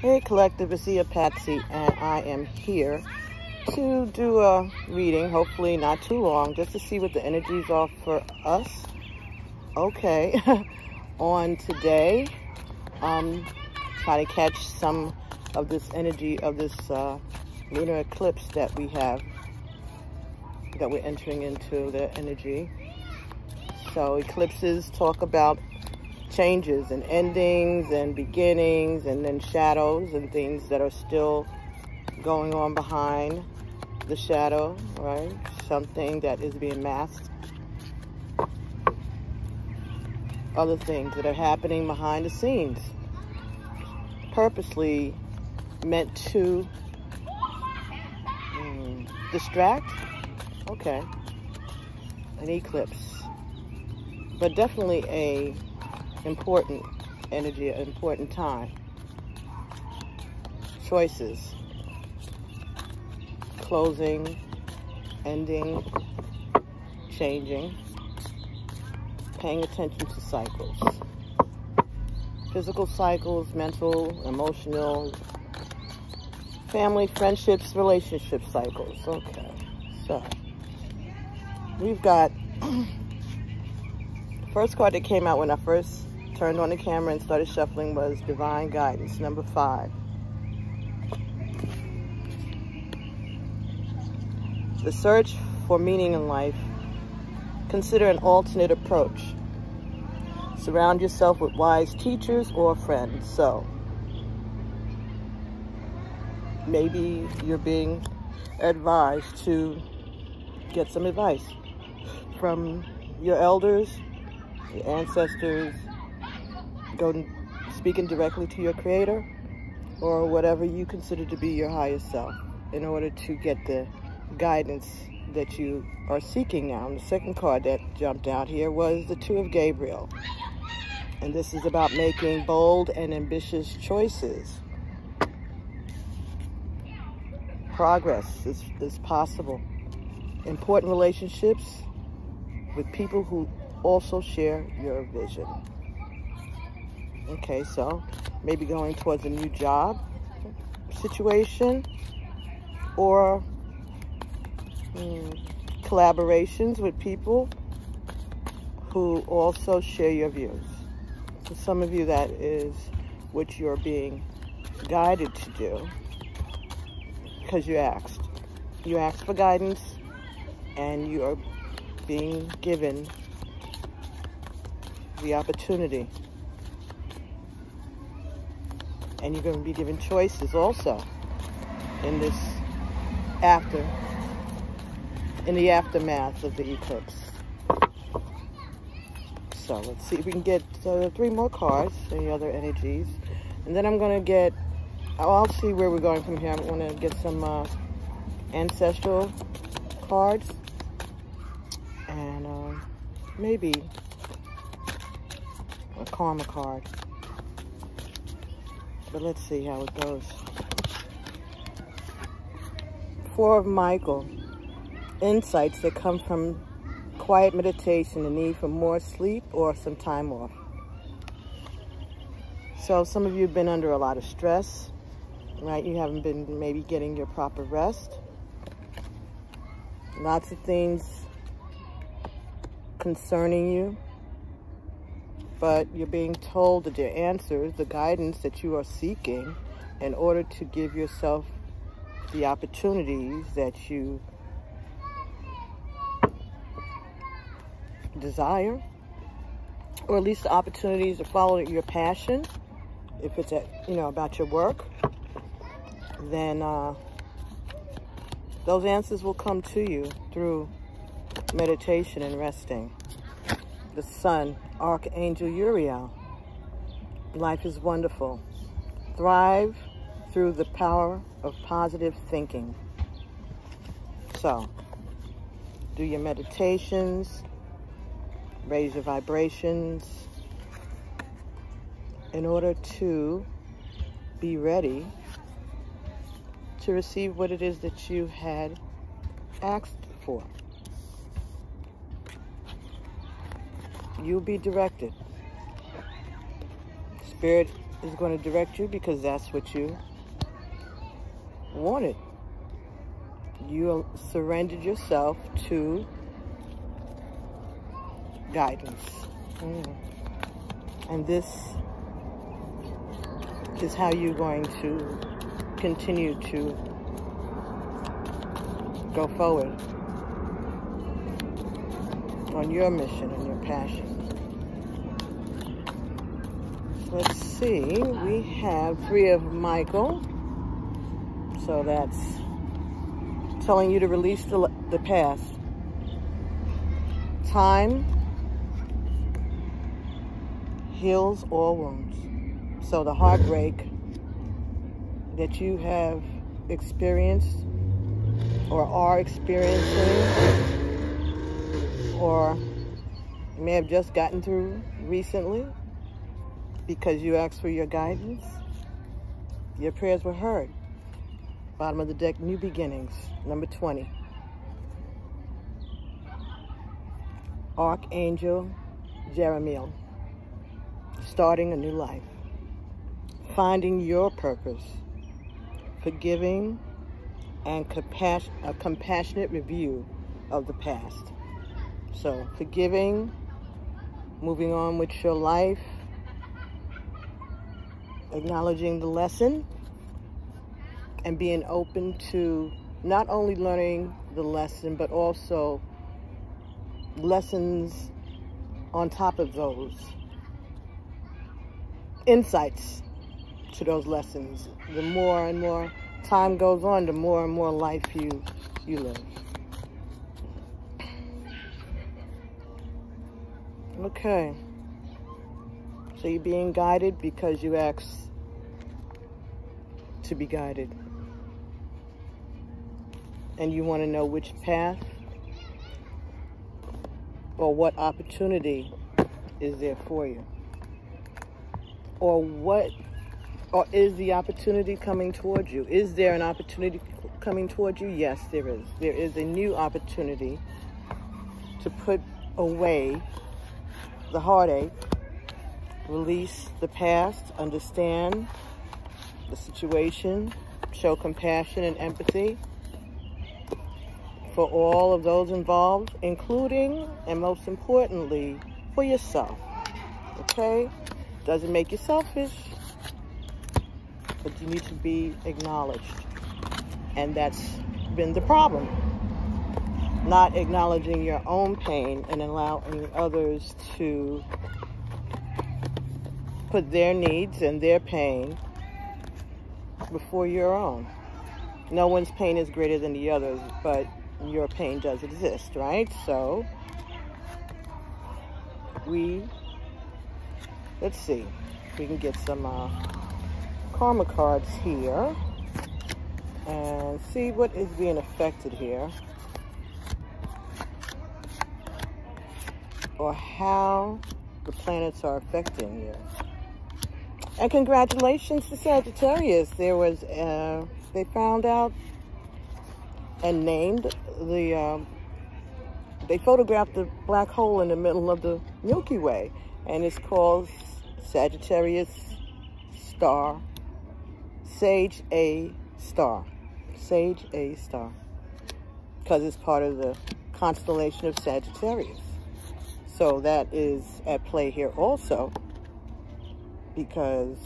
Hey Collective, it's Ia Patsy, and I am here to do a reading, hopefully not too long, just to see what the energies are for us. Okay, on today, try to catch some of this energy of this lunar eclipse that we have, that we're entering into the energy. So eclipses talk about changes and endings and beginnings, and then shadows and things that are still going on behind the shadow, right? Something that is being masked. Other things that are happening behind the scenes, purposely meant to distract. Okay, an eclipse, but definitely a important energy, an important time. Choices, closing, ending, changing, paying attention to cycles, physical cycles, mental, emotional, family, friendships, relationship cycles. Okay, so we've got the first card that came out when I first turned on the camera and started shuffling was Divine Guidance, number 5. The search for meaning in life. Consider an alternate approach. Surround yourself with wise teachers or friends. So maybe you're being advised to get some advice from your elders, your ancestors, go speaking directly to your creator, or whatever you consider to be your higher self, in order to get the guidance that you are seeking now. And the second card that jumped out here was the Two of Gabriel. And this is about making bold and ambitious choices. Progress is possible. Important relationships with people who also share your vision. Okay, so maybe going towards a new job situation, or collaborations with people who also share your views. For some of you, that is what you're being guided to do, because you asked. You asked for guidance, and you are being given the opportunity. And you're going to be given choices also in this in the aftermath of the eclipse. So let's see if we can get 3 more cards, any other energies. And then I'm going to get, I'll see where we're going from here. I want to get some ancestral cards, and maybe a karma card. But let's see how it goes. 4 of Michael. Insights that come from quiet meditation, the need for more sleep or some time off. So some of you have been under a lot of stress, right? You haven't been maybe getting your proper rest. Lots of things concerning you. But you're being told that your answers, the guidance that you are seeking, in order to give yourself the opportunities that you desire, or at least the opportunities to follow your passion. If it's about your work, then those answers will come to you through meditation and resting. The Sun, Archangel Uriel. Life is wonderful. Thrive through the power of positive thinking. So, do your meditations, raise your vibrations, in order to be ready to receive what it is that you had asked for. You'll be directed. Spirit is going to direct you because that's what you wanted. You surrendered yourself to guidance. And this is how you're going to continue to go forward on your mission and your passion. Let's see, we have 3 of Michael. So that's telling you to release the past. Time heals all wounds. So the heartbreak that you have experienced or are experiencing, or you may have just gotten through recently because you asked for your guidance, your prayers were heard. Bottom of the deck, new beginnings, number 20. Archangel Jeremiel, starting a new life, finding your purpose, forgiving, and a compassionate review of the past. So forgiving, moving on with your life, acknowledging the lesson, and being open to not only learning the lesson, but also lessons on top of those, insights to those lessons. The more and more time goes on, the more and more life you live. Okay. So you're being guided because you asked to be guided. And you want to know which path or what opportunity is there for you. Or is the opportunity coming towards you? Is there an opportunity coming towards you? Yes, there is. There is a new opportunity to put away the heartache, release the past, understand the situation, show compassion and empathy for all of those involved, including, and most importantly, for yourself. Okay? Doesn't make you selfish, but you need to be acknowledged. And that's been the problem. Not acknowledging your own pain and allowing others to put their needs and their pain before your own. No one's pain is greater than the other's, but your pain does exist, right? So let's see if we can get some karma cards here and see what is being affected here, or how the planets are affecting you. And congratulations to Sagittarius. There was they found out and named they photographed the black hole in the middle of the Milky Way, and it's called Sagittarius Star, Sage A Star, Sage A Star, because it's part of the constellation of Sagittarius. So that is at play here also, because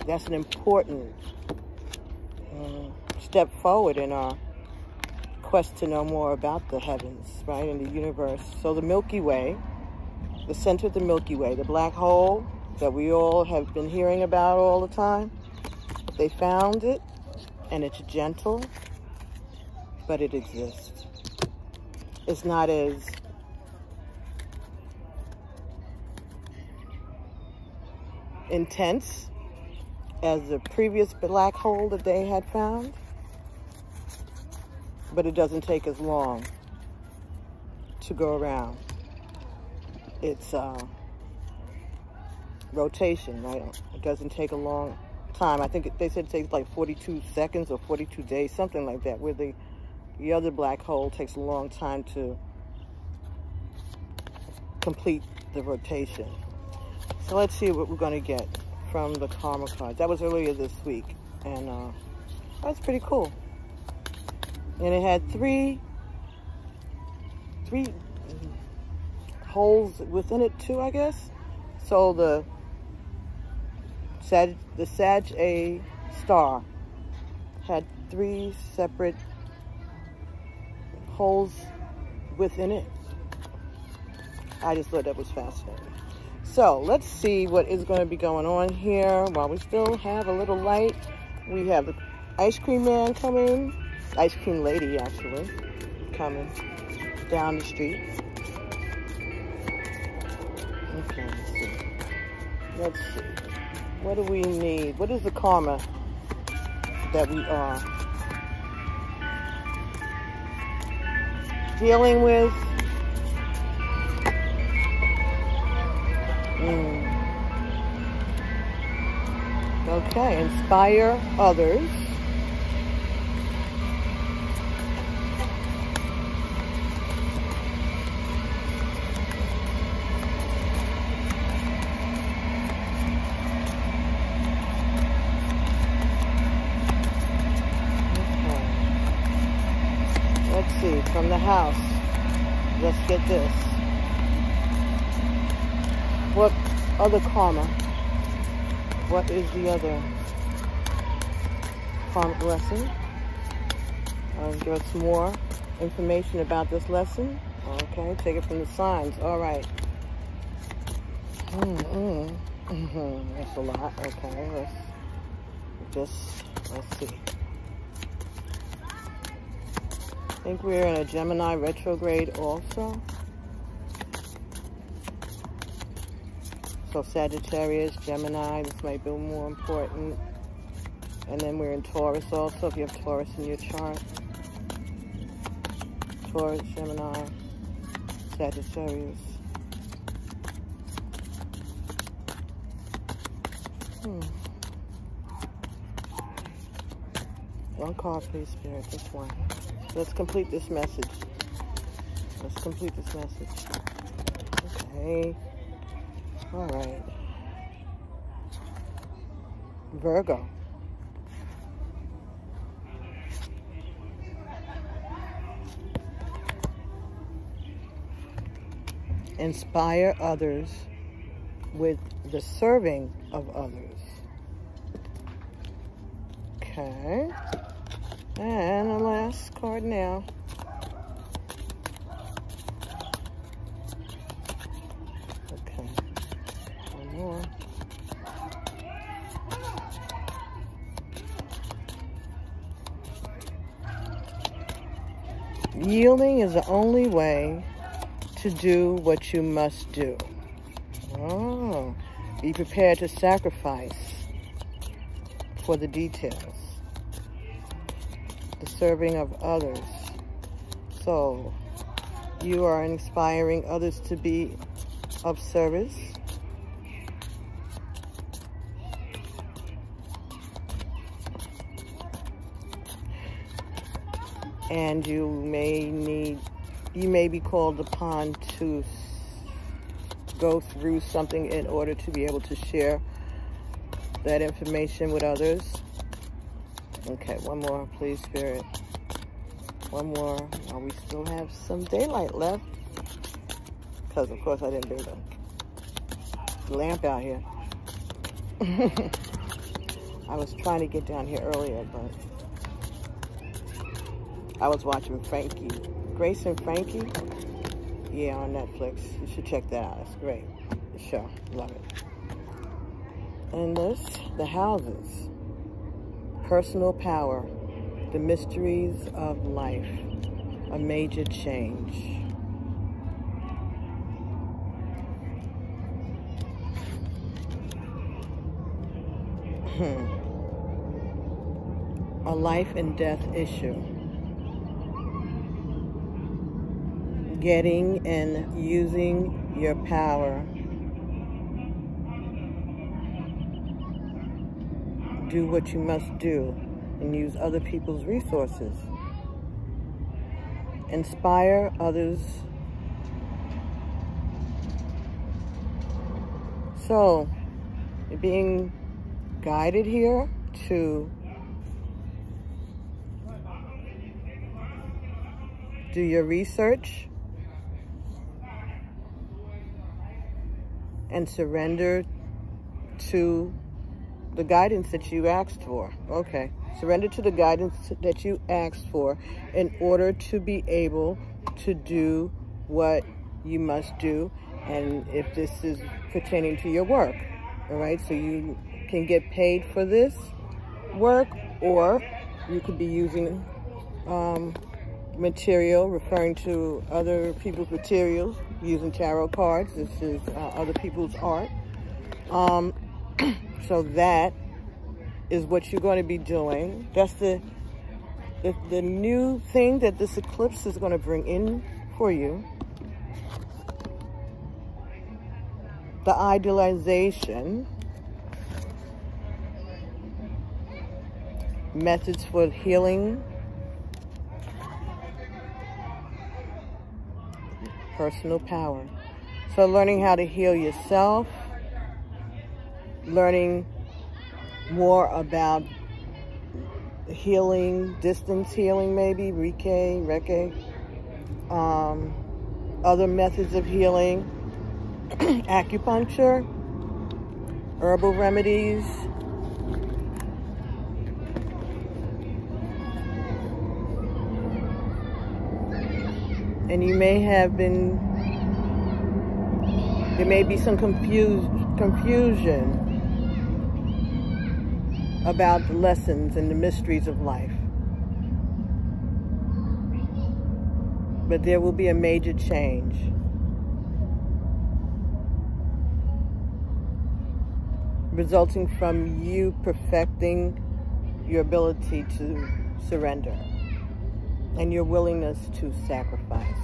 that's an important step forward in our quest to know more about the heavens, right, and the universe. So the Milky Way, the center of the Milky Way, the black hole that we all have been hearing about all the time, they found it, and it's gentle, but it exists. It's not as intense as the previous black hole that they had found, but it doesn't take as long to go around. It's rotation, right? It doesn't take a long time. I think they said it takes like 42 seconds or 42 days, something like that, where the other black hole takes a long time to complete the rotation. So let's see what we're going to get from the karma cards. That was earlier this week, and that's pretty cool. And it had three holes within it too, I guess. So the Sag A star had 3 separate holes within it. I just thought that was fascinating. So let's see what is going to be going on here while we still have a little light. We have the ice cream man coming, ice cream lady actually, coming down the street. Okay, let's see. What do we need? What is the karma that we are dealing with? Okay, inspire others. Let's see, from the house, let's get this. What other karma? What is the other karmic lesson? Give us more information about this lesson. Okay, take it from the signs. All right. That's a lot. Okay, let's see. I think we're in a Gemini retrograde also. So Sagittarius, Gemini, this might be more important. And then we're in Taurus also, if you have Taurus in your chart. Taurus, Gemini, Sagittarius. One card, please, Spirit, just one. Let's complete this message. Let's complete this message. Okay. All right. Virgo. Inspire others with the serving of others. Okay. And the last card now. Okay. One more. Yielding is the only way to do what you must do. Oh. Be prepared to sacrifice for the details. The serving of others. So, you are inspiring others to be of service. And you may be called upon to go through something in order to be able to share that information with others. Okay, one more, please, Spirit. One more. While we still have some daylight left. Because, of course, I didn't bring the lamp out here. I was trying to get down here earlier, but I was watching Frankie. Grace and Frankie? Yeah, on Netflix. You should check that out. It's great. The show. Love it. And this, the houses. Personal power, the mysteries of life, a major change. A life and death issue. Getting and using your power. Do what you must do and use other people's resources. Inspire others. So, you're being guided here to do your research and surrender to the guidance that you asked for. Okay. Surrender to the guidance that you asked for in order to be able to do what you must do. And if this is pertaining to your work, all right? So you can get paid for this work, or you could be using material, referring to other people's materials, using tarot cards. This is other people's art. So that is what you're going to be doing. That's the new thing that this eclipse is going to bring in for you. The idealization, methods for healing, personal power. So learning how to heal yourself, learning more about healing, distance healing maybe, Reiki, other methods of healing, acupuncture, herbal remedies, and you may have been, there may be some confusion about the lessons and the mysteries of life. But there will be a major change. Resulting from you perfecting your ability to surrender and your willingness to sacrifice.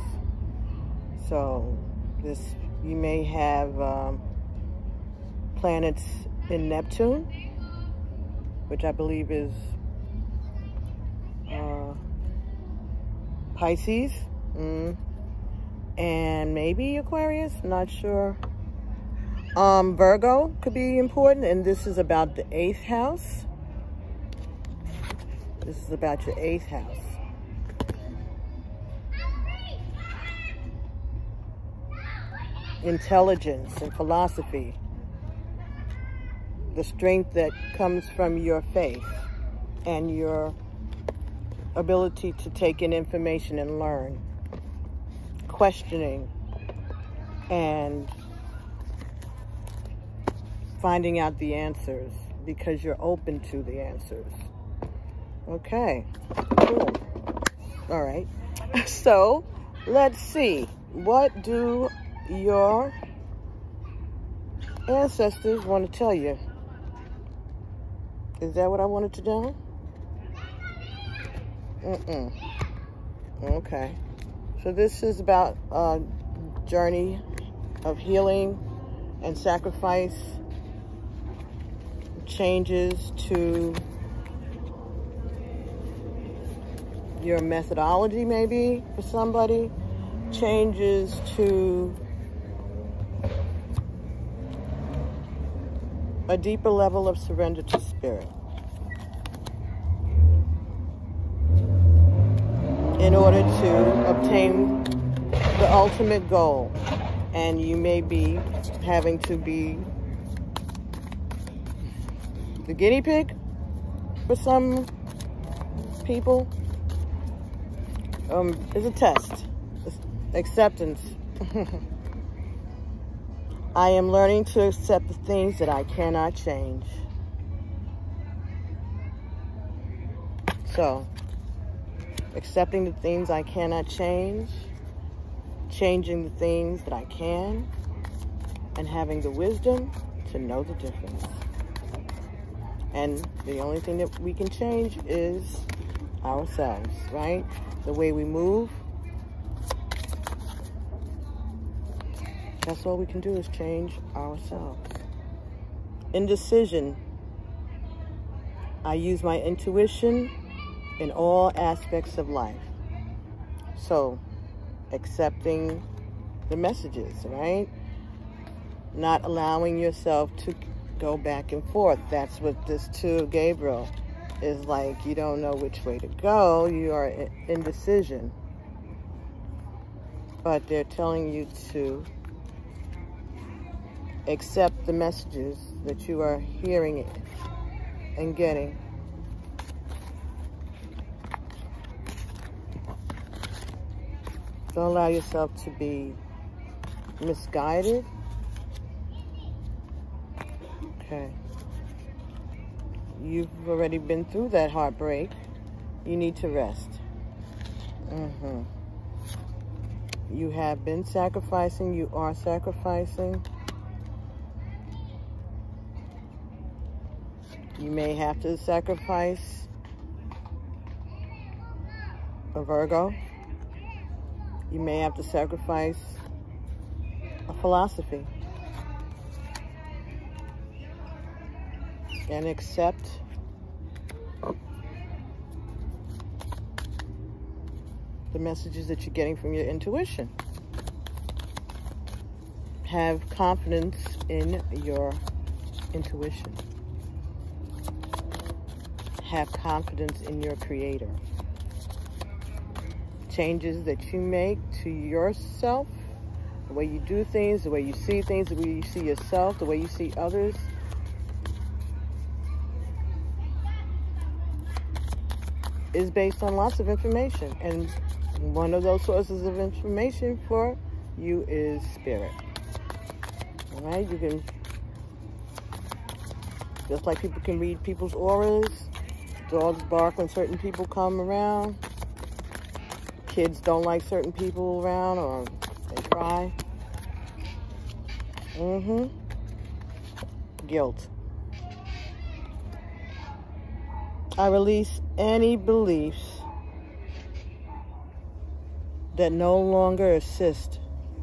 So this, you may have planets in Neptune, which I believe is Pisces, and maybe Aquarius, not sure. Virgo could be important, and this is about the 8th house. This is about your 8th house. Intelligence and philosophy. The strength that comes from your faith and your ability to take in information and learn. Questioning and finding out the answers because you're open to the answers. Okay, cool. All right. So let's see. What do your ancestors want to tell you? Is that what I wanted to do? Okay. So this is about a journey of healing and sacrifice, changes to your methodology maybe for somebody, changes to a deeper level of surrender to spirit in order to obtain the ultimate goal. And you may be having to be the guinea pig for some people. It's a test. It's acceptance. I am learning to accept the things that I cannot change. So, accepting the things I cannot change, changing the things that I can, and having the wisdom to know the difference. And the only thing that we can change is ourselves, right? The way we move. That's all we can do is change ourselves. Indecision. I use my intuition in all aspects of life. So, accepting the messages, right? not allowing yourself to go back and forth. That's what this 2 of Gabriel is like. You don't know which way to go. You are in indecision. But they're telling you to accept the messages that you are hearing and getting. Don't allow yourself to be misguided. Okay. You've already been through that heartbreak. You need to rest. You have been sacrificing. You are sacrificing. You may have to sacrifice a Virgo. You may have to sacrifice a philosophy. And accept the messages that you're getting from your intuition. Have confidence in your intuition. Have confidence in your creator. Changes that you make to yourself, the way you do things, the way you see things, the way you see yourself, the way you see others, is based on lots of information. And one of those sources of information for you is spirit. All right? You can, just like people can read people's auras, dogs bark when certain people come around, kids don't like certain people around, or they cry. Guilt. I release any beliefs that no longer assist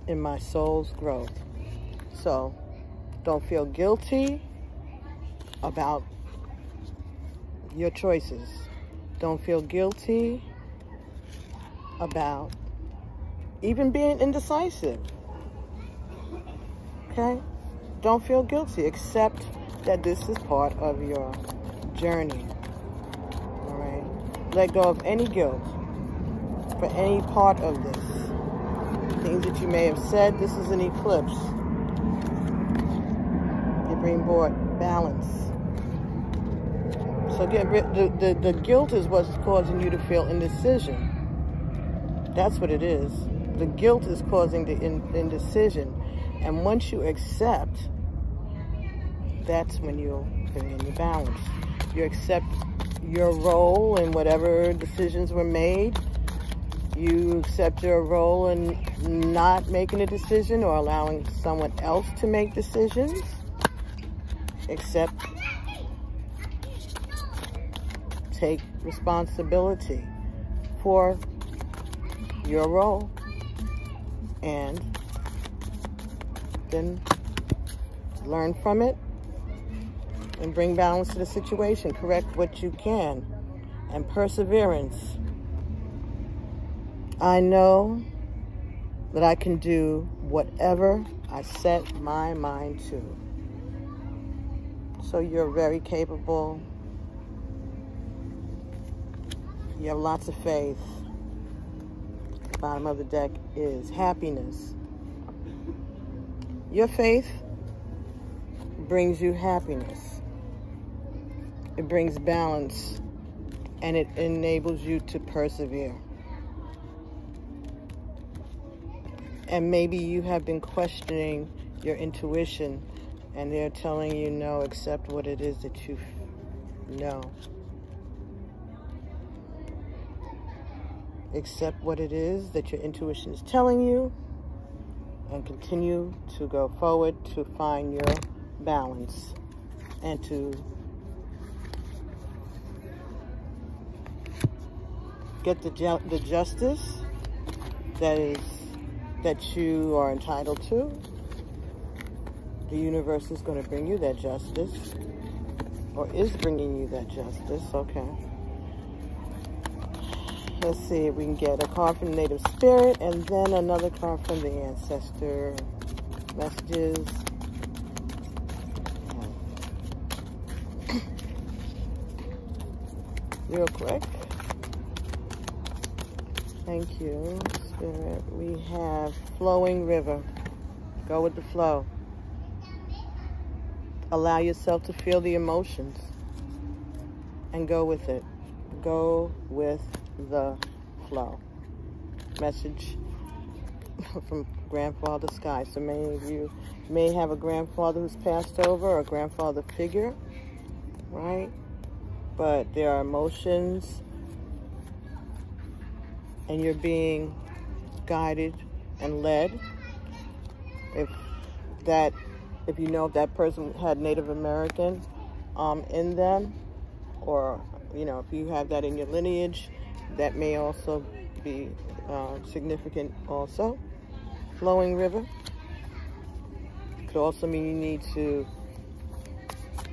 in my soul's growth. So, don't feel guilty about your choices. Don't feel guilty about even being indecisive. Okay? Don't feel guilty. Accept that this is part of your journey. All right? Let go of any guilt for any part of this. Things that you may have said. This is an eclipse. You bring forward balance. So get rid, the guilt is what's causing you to feel indecision. That's what it is. The guilt is causing the indecision. And once you accept, that's when you'll bring in your balance. You accept your role in whatever decisions were made. You accept your role in not making a decision or allowing someone else to make decisions. Accept. Take responsibility for your role, and then learn from it and bring balance to the situation. Correct what you can, and perseverance. I know that I can do whatever I set my mind to. So you're very capable. You have lots of faith. The bottom of the deck is happiness. Your faith brings you happiness. It brings balance, and it enables you to persevere. And maybe you have been questioning your intuition, and they're telling you no, accept what it is that you know. Accept what it is that your intuition is telling you, and continue to go forward to find your balance and to get the justice that you are entitled to. The universe is going to bring you that justice, or is bringing you that justice. Okay. Let's see if we can get a card from the Native Spirit, and then another card from the Ancestor Messages. real quick. Thank you, Spirit. We have flowing river. Go with the flow. Allow yourself to feel the emotions and go with it. Go with the flow. Message from Grandfather Sky. So many of you may have a grandfather who's passed over, or a grandfather figure, right? But there are emotions, and you're being guided and led. If you know if that person had Native American in them, or if you have that in your lineage, that may also be significant also. Flowing river could also mean you need to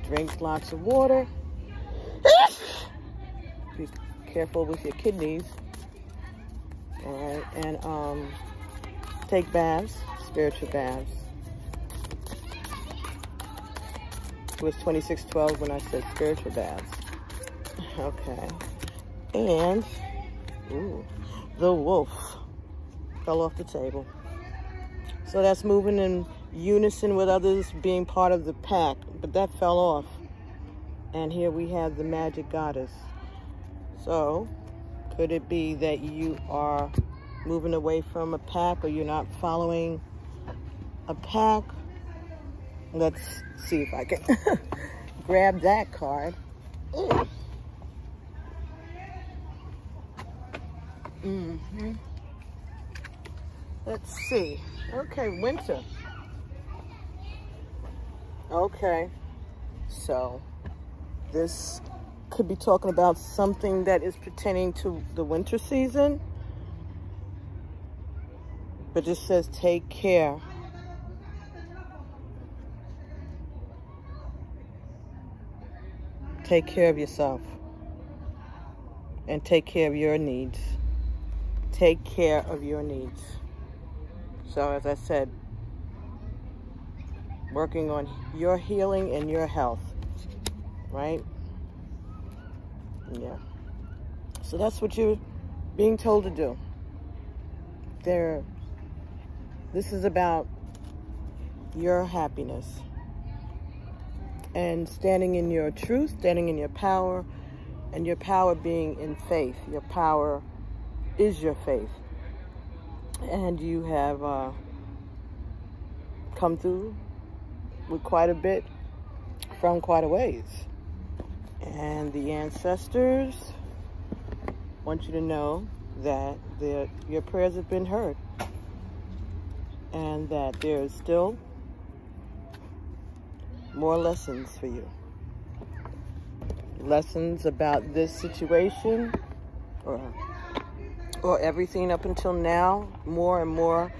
drink lots of water. Be careful with your kidneys. All right, and take baths, spiritual baths. It was 2612 when I said spiritual baths. Okay, and the wolf fell off the table. So that's moving in unison with others, being part of the pack, but that fell off. And here we have the magic goddess. So could it be that you are moving away from a pack, or you're not following a pack? Let's see if I can grab that card. Let's see. Okay, winter. Okay, so this could be talking about something that is pertaining to the winter season, but it says take care. Take care of yourself and take care of your needs. Take care of your needs. So as I said, working on your healing and your health, right? Yeah. So that's what you're being told to do. This is about your happiness and standing in your truth, standing in your power, and your power being in faith. Your power is your faith. And you have come through with quite a bit from quite a ways. And the ancestors want you to know that your prayers have been heard, and that there is still more lessons for you. Lessons about this situation, or everything up until now. More and more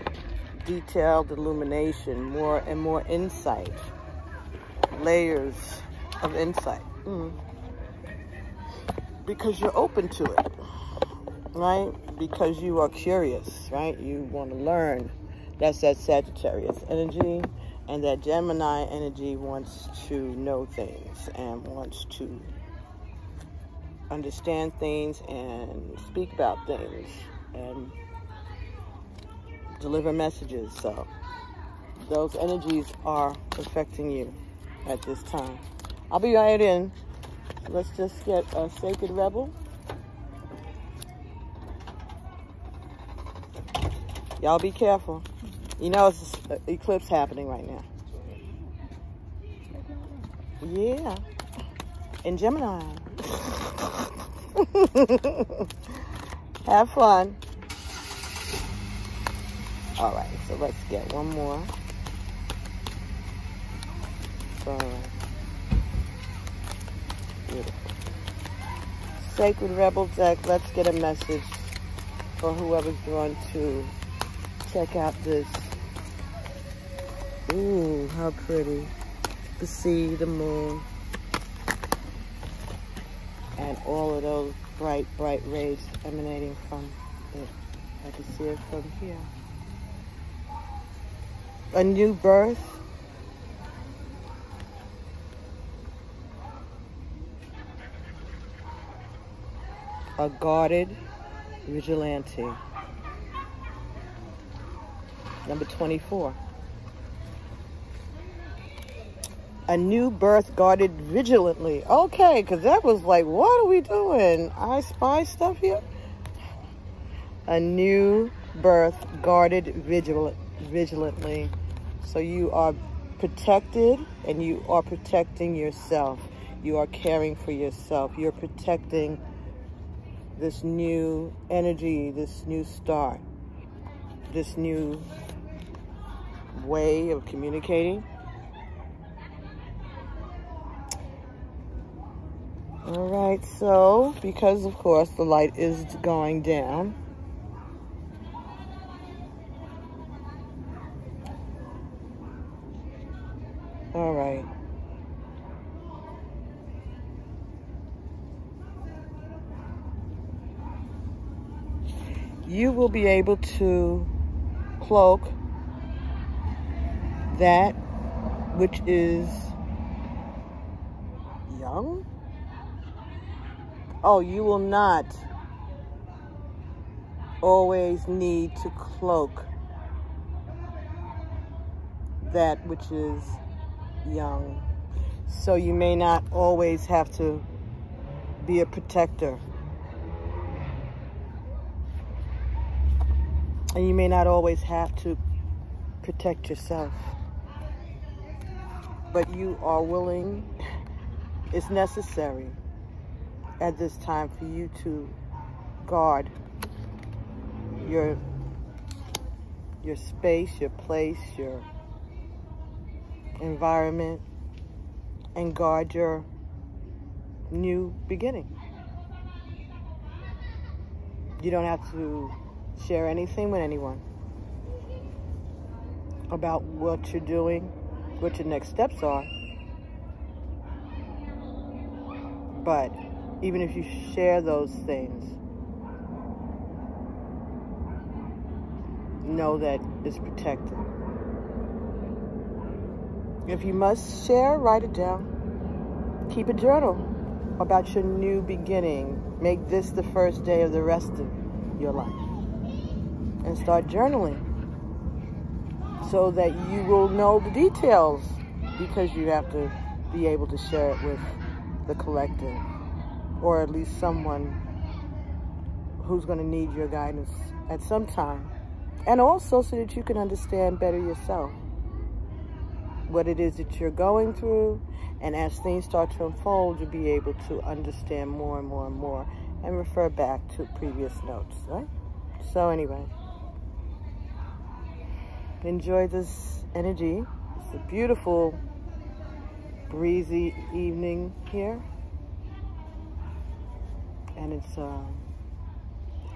detailed illumination, more and more insight, layers of insight, because you're open to it, right? Because you are curious, right? You want to learn. That's that Sagittarius energy, and that Gemini energy wants to know things and wants to understand things and speak about things and deliver messages. So those energies are affecting you at this time. I'll be right in. Let's just get a Sacred Rebel. Y'all be careful. You know it's an eclipse happening right now. Yeah. In Gemini. Have fun. All right, so let's get one more. So, beautiful. Sacred Rebel deck, let's get a message for whoever's going to check out this. Ooh, how pretty. The sea, the moon, and all of those bright, bright rays emanating from it. I can see it from here. A new birth. a guarded vigilante. Number 24. A new birth guarded vigilantly. Okay, because that was like, what are we doing? I spy stuff here? A new birth guarded vigilantly. So you are protected, and you are protecting yourself. You are caring for yourself. You're protecting this new energy, this new start, this new way of communicating. All right, so because of course the light is going down, all right. You will be able to cloak that which is young. Oh, you will not always need to cloak that which is young. So you may not always have to be a protector. And you may not always have to protect yourself. But you are willing, it's necessary at this time for you to guard your space, your place, your environment, and guard your new beginning. You don't have to share anything with anyone about what you're doing, what your next steps are. But even if you share those things, know that it's protected. If you must share, write it down. Keep a journal about your new beginning. Make this the first day of the rest of your life. And start journaling so that you will know the details, because you have to be able to share it with the collective, or at least someone who's going to need your guidance at some time. And also so that you can understand better yourself what it is that you're going through, and as things start to unfold, you'll be able to understand more and more and more and refer back to previous notes, right? So anyway, enjoy this energy. It's a beautiful, breezy evening here, and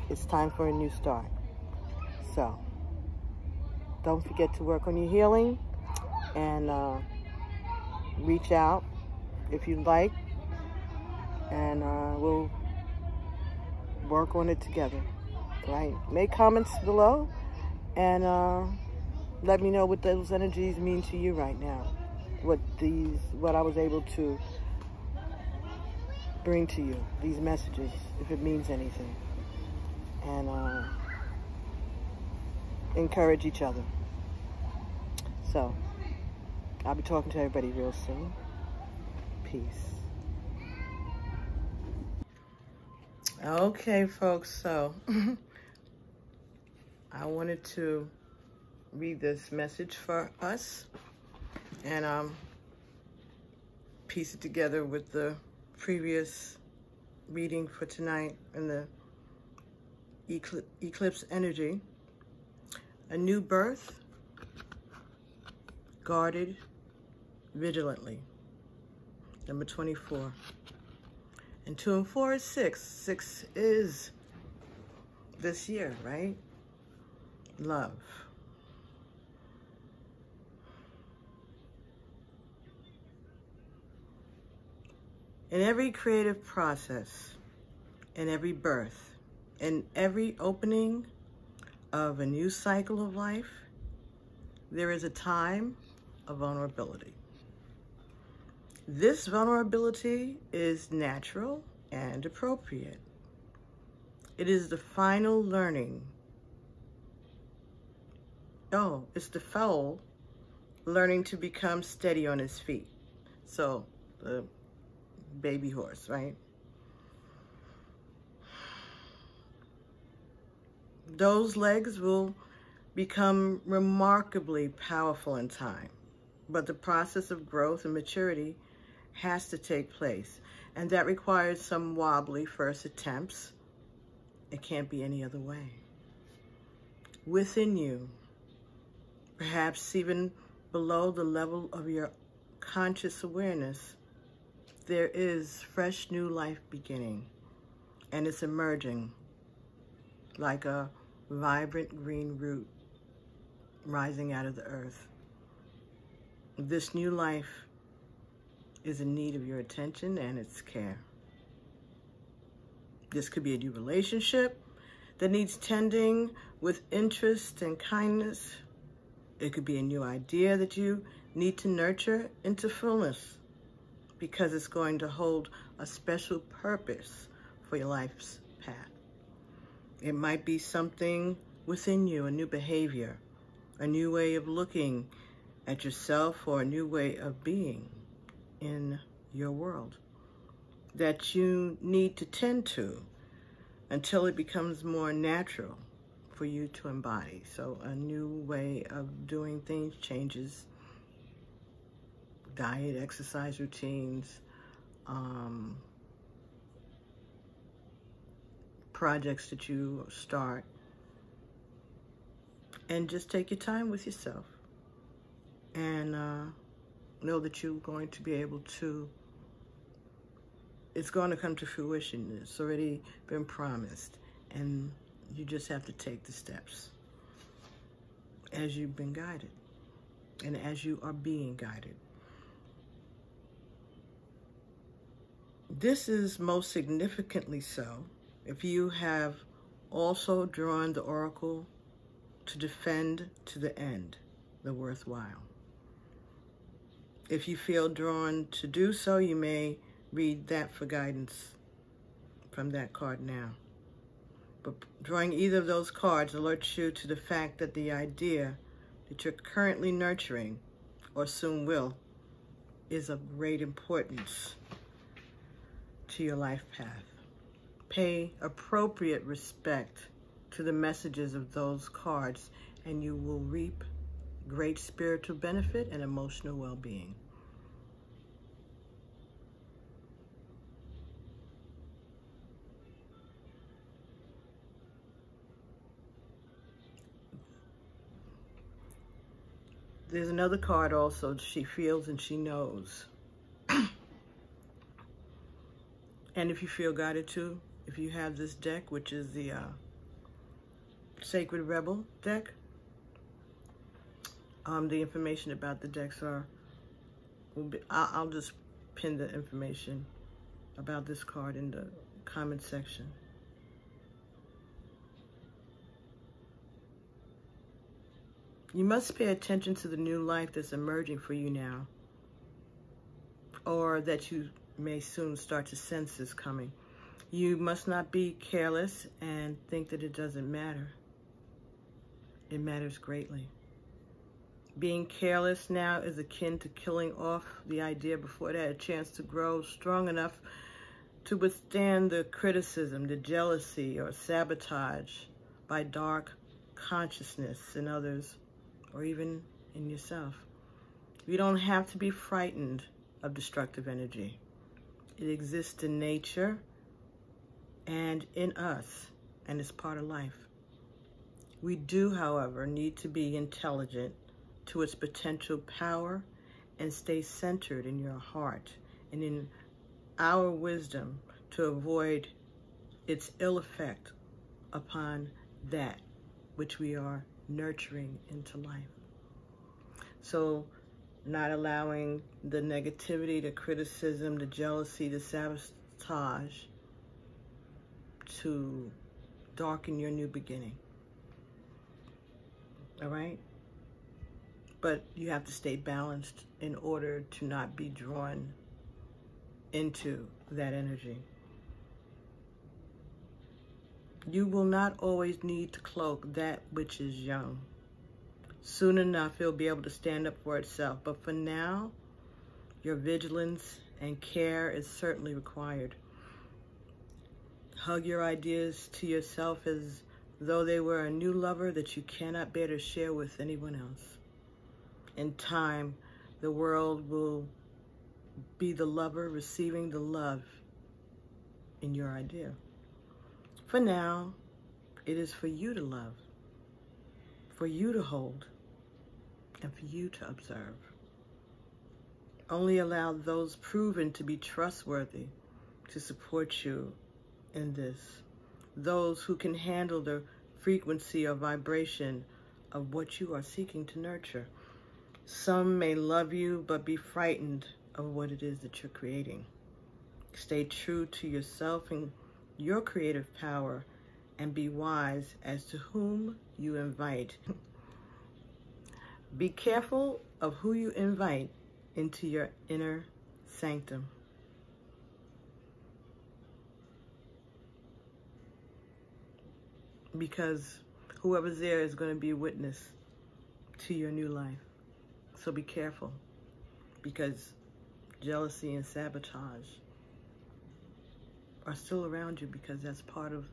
it's time for a new start. So don't forget to work on your healing, and reach out if you'd like, and we'll work on it together. Right? Make comments below, and let me know what those energies mean to you right now. What I was able to bring to you, these messages, if it means anything. And encourage each other. So, I'll be talking to everybody real soon. Peace. Okay, folks, so I wanted to read this message for us and piece it together with the previous reading for tonight and the eclipse energy. A new birth, guarded vigilantly. Number 24. And 2 and 4 is 6. 6 is this year, right? Love. In every creative process, in every birth, in every opening of a new cycle of life, there is a time of vulnerability. This vulnerability is natural and appropriate. It is the final learning. Oh, it's the foal learning to become steady on his feet. So, the baby horse, right? Those legs will become remarkably powerful in time, but the process of growth and maturity has to take place, and that requires some wobbly first attempts. It can't be any other way. Within you, perhaps even below the level of your conscious awareness, there is fresh new life beginning, and it's emerging like a vibrant green root rising out of the earth. This new life is in need of your attention and its care. This could be a new relationship that needs tending with interest and kindness. It could be a new idea that you need to nurture into fullness because it's going to hold a special purpose for your life's path. It might be something within you, a new behavior, a new way of looking at yourself, or a new way of being in your world that you need to tend to until it becomes more natural for you to embody. So a new way of doing things, changes, diet, exercise routines, projects that you start, and just take your time with yourself and know that you're going to be able to, it's going to come to fruition. It's already been promised, and you just have to take the steps as you've been guided and as you are being guided. This is most significantly so if you have also drawn the oracle to defend to the end the worthwhile. If you feel drawn to do so, you may read that for guidance from that card now. But drawing either of those cards alerts you to the fact that the idea that you're currently nurturing, or soon will, is of great importance to your life path. Pay appropriate respect to the messages of those cards, and you will reap great spiritual benefit and emotional well-being. There's another card also, she feels and she knows. And if you feel guided to, if you have this deck, which is the Sacred Rebel deck, the information about the decks I'll just pin the information about this card in the comment section. You must pay attention to the new life that's emerging for you now, or that you may soon start to sense is coming. You must not be careless and think that it doesn't matter. It matters greatly. Being careless now is akin to killing off the idea before it had a chance to grow strong enough to withstand the criticism, the jealousy, or sabotage by dark consciousness in others, or even in yourself. You don't have to be frightened of destructive energy. It exists in nature and in us, and it's part of life. We do, however, need to be intelligent to its potential power and stay centered in your heart and in our wisdom to avoid its ill effect upon that which we are nurturing into life. So not allowing the negativity, the criticism, the jealousy, the sabotage to darken your new beginning. All right? But you have to stay balanced in order to not be drawn into that energy. You will not always need to cloak that which is young. Soon enough, it'll be able to stand up for itself. But for now, your vigilance and care is certainly required. Hug your ideas to yourself as though they were a new lover that you cannot bear to share with anyone else. In time, the world will be the lover receiving the love in your idea. For now, it is for you to love, for you to hold, and for you to observe. Only allow those proven to be trustworthy to support you in this. Those who can handle the frequency or vibration of what you are seeking to nurture. Some may love you, but be frightened of what it is that you're creating. Stay true to yourself and your creative power, and be wise as to whom you invite. Be careful of who you invite into your inner sanctum. Because whoever's there is going to be a witness to your new life. So be careful, because jealousy and sabotage are still around you, because that's part of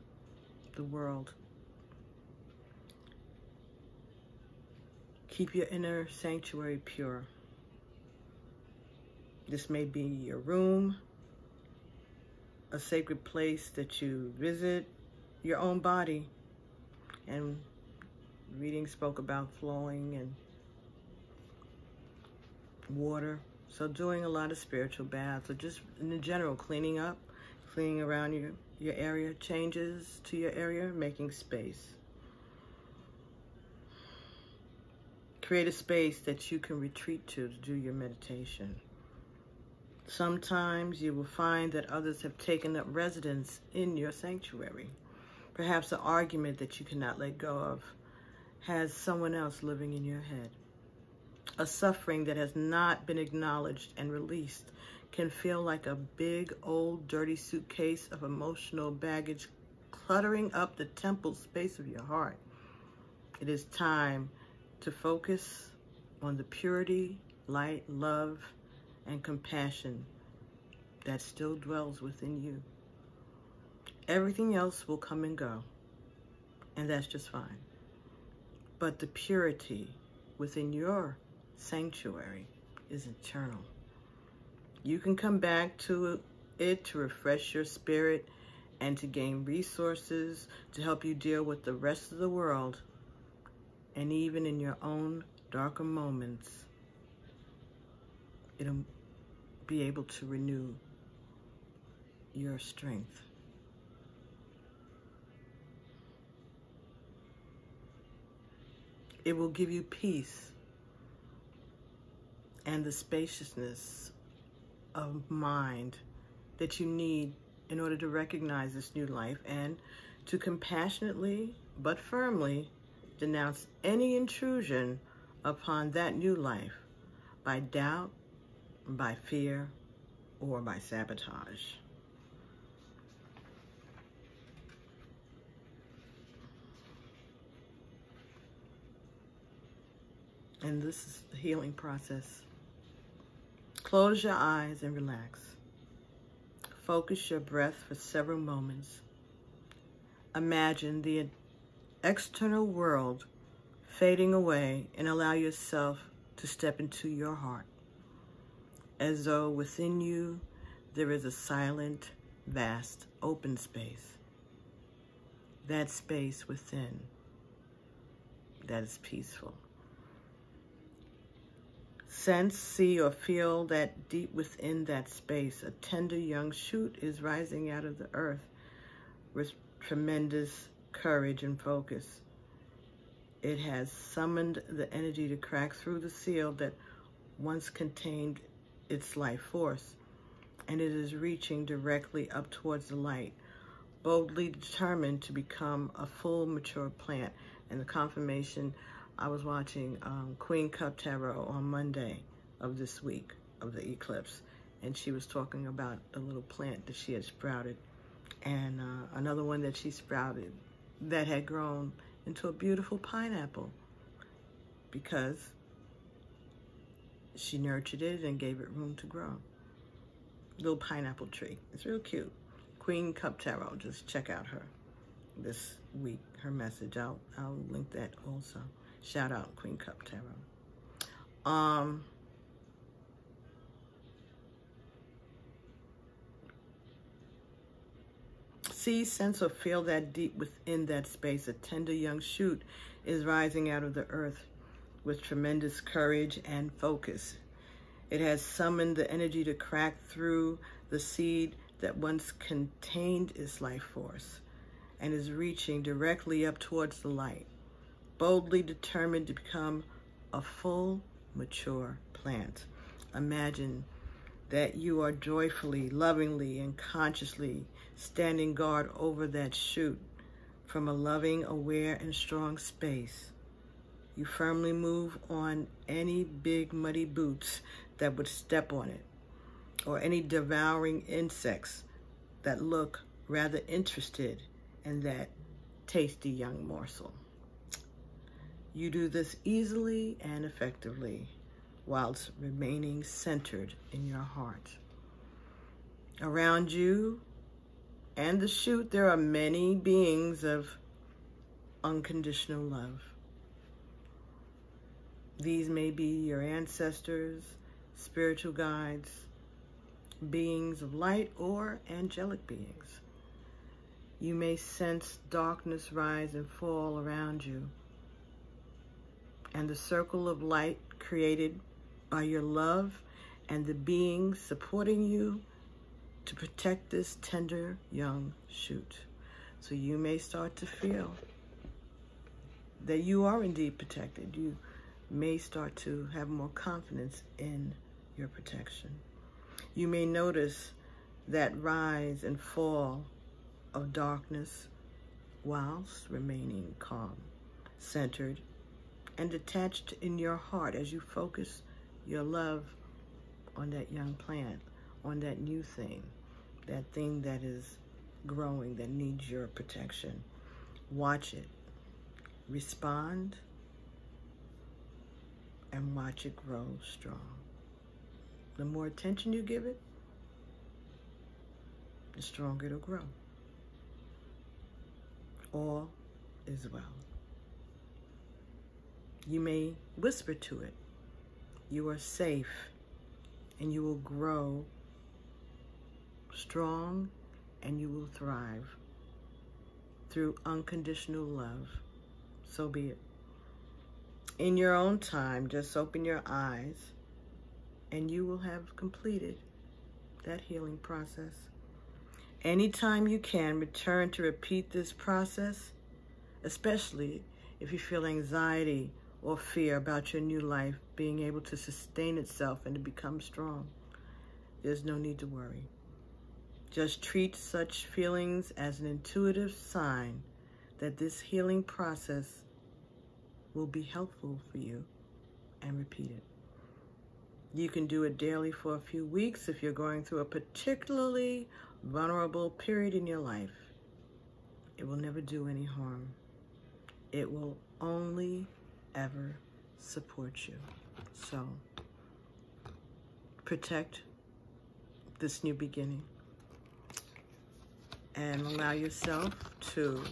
the world. Keep your inner sanctuary pure. This may be your room, a sacred place that you visit, your own body. And reading spoke about flowing and water. So doing a lot of spiritual baths, or just in general, cleaning up, cleaning around your area, changes to your area, making space. Create a space that you can retreat to do your meditation. Sometimes you will find that others have taken up residence in your sanctuary. Perhaps an argument that you cannot let go of has someone else living in your head. A suffering that has not been acknowledged and released can feel like a big, old, dirty suitcase of emotional baggage cluttering up the temple space of your heart. It is time to focus on the purity, light, love, and compassion that still dwells within you. Everything else will come and go, and that's just fine. But the purity within your sanctuary is eternal. You can come back to it to refresh your spirit and to gain resources to help you deal with the rest of the world, and even in your own darker moments, it'll be able to renew your strength. It will give you peace and the spaciousness of mind that you need in order to recognize this new life and to compassionately but firmly denounce any intrusion upon that new life by doubt, by fear, or by sabotage. And this is the healing process. Close your eyes and relax. Focus your breath for several moments. Imagine the external world fading away and allow yourself to step into your heart, as though within you there is a silent, vast, open space. That space within that is peaceful. Sense, see, or feel that deep within that space, a tender young shoot is rising out of the earth with tremendous courage and focus. It has summoned the energy to crack through the seal that once contained its life force, and it is reaching directly up towards the light, boldly determined to become a full mature plant. And the confirmation, I was watching Queen Cup Tarot on Monday of this week of the eclipse, and she was talking about a little plant that she had sprouted and another one that she sprouted that had grown into a beautiful pineapple because she nurtured it and gave it room to grow. Little pineapple tree. It's real cute. Queen Cup Tarot. Just check out her this week, her message. I'll link that also. Shout out Queen Cup Tarot. See, sense, or feel that deep within that space. A tender young shoot is rising out of the earth with tremendous courage and focus. It has summoned the energy to crack through the seed that once contained its life force and is reaching directly up towards the light, boldly determined to become a full, mature plant. Imagine that you are joyfully, lovingly, and consciously standing guard over that shoot from a loving, aware, and strong space. You firmly move on any big muddy boots that would step on it, or any devouring insects that look rather interested in that tasty young morsel. You do this easily and effectively whilst remaining centered in your heart. Around you and the shoot, there are many beings of unconditional love. These may be your ancestors, spiritual guides, beings of light, or angelic beings. You may sense darkness rise and fall around you, and the circle of light created by your love and the beings supporting you to protect this tender young shoot. So you may start to feel that you are indeed protected. You may start to have more confidence in your protection. You may notice that rise and fall of darkness whilst remaining calm, centered, and detached in your heart as you focus your love on that young plant, on that new thing, that thing that is growing, that needs your protection. Watch it, respond, and watch it grow strong. The more attention you give it, the stronger it'll grow. All is well. You may whisper to it, you are safe, and you will grow strong, and you will thrive through unconditional love. So be it. In your own time, just open your eyes, and you will have completed that healing process. Anytime you can, return to repeat this process, especially if you feel anxiety or fear about your new life being able to sustain itself and to become strong. There's no need to worry. Just treat such feelings as an intuitive sign that this healing process will be helpful for you, and repeat it. You can do it daily for a few weeks if you're going through a particularly vulnerable period in your life. It will never do any harm. It will only ever support you. So, protect this new beginning and allow yourself to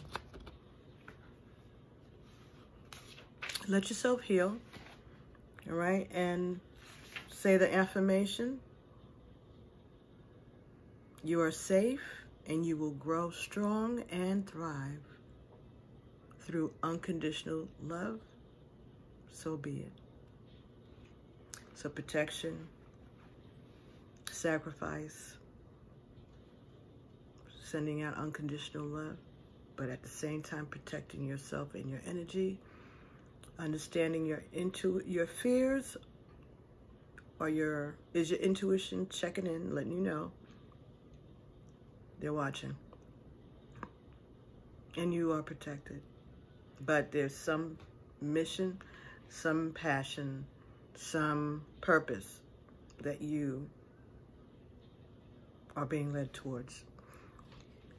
let yourself heal, all right? And say the affirmation: you are safe and you will grow strong and thrive through unconditional love. So be it. So protection, sacrifice, sending out unconditional love, but at the same time protecting yourself and your energy, understanding your fears, or is your intuition checking in, letting you know they're watching, and you are protected. But there's some mission, some passion, some purpose that you are being led towards.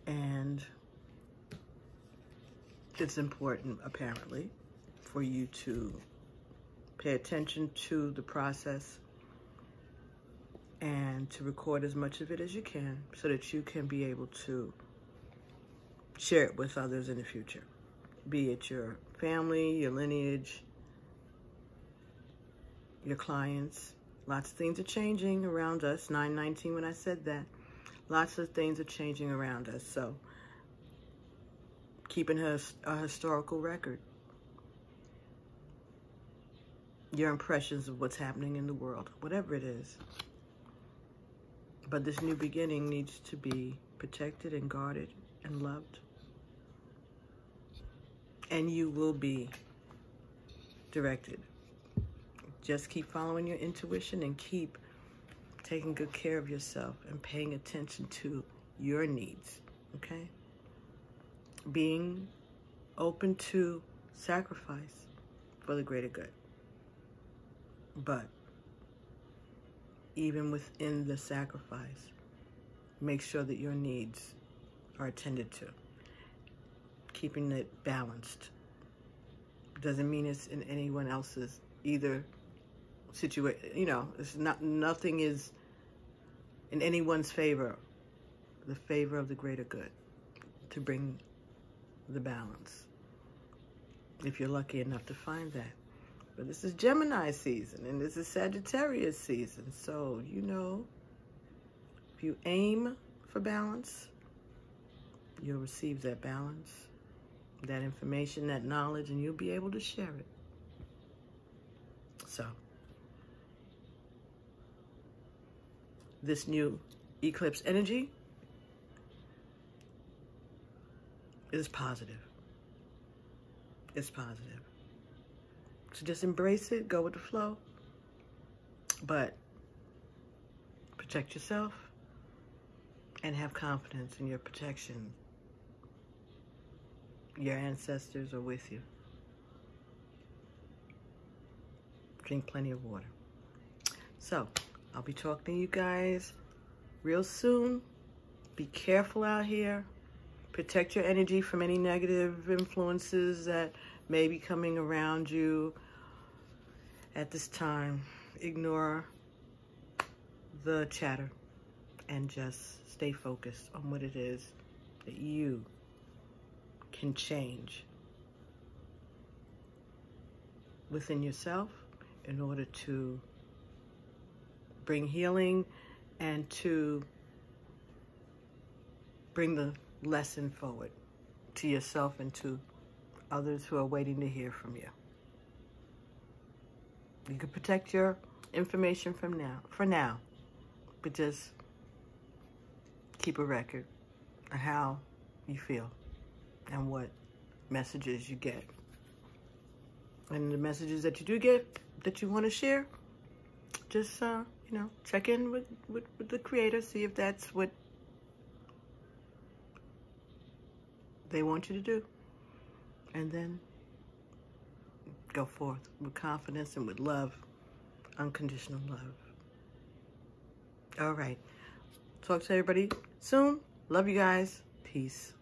And it's important, apparently, for you to pay attention to the process and to record as much of it as you can so that you can be able to share it with others in the future, be it your family, your lineage, your clients. Lots of things are changing around us. 9/19 when I said that. Lots of things are changing around us. So keeping a historical record. Your impressions of what's happening in the world, whatever it is. But this new beginning needs to be protected and guarded and loved. And you will be directed. Just keep following your intuition and keep taking good care of yourself and paying attention to your needs, okay? Being open to sacrifice for the greater good. But even within the sacrifice, make sure that your needs are attended to. Keeping it balanced. Doesn't mean it's in anyone else's either situation. You know, it's not, nothing is in anyone's favor. The favor of the greater good to bring the balance. If you're lucky enough to find that. But this is Gemini season and this is Sagittarius season. So, you know, if you aim for balance, you'll receive that balance, that information, that knowledge, and you'll be able to share it. So, this new eclipse energy is positive. It's positive. So just embrace it, go with the flow, but protect yourself and have confidence in your protection. Your ancestors are with you. Drink plenty of water. So, I'll be talking to you guys real soon. Be careful out here. Protect your energy from any negative influences that may be coming around you at this time. Ignore the chatter and just stay focused on what it is that you can change within yourself in order to bring healing and to bring the lesson forward to yourself and to others who are waiting to hear from you. You can protect your information for now, but just keep a record of how you feel and what messages you get. And the messages that you do get, that you want to share, just, you know, check in with the creator, see if that's what they want you to do. And then go forth with confidence and with love, unconditional love. All right. Talk to everybody soon. Love you guys. Peace.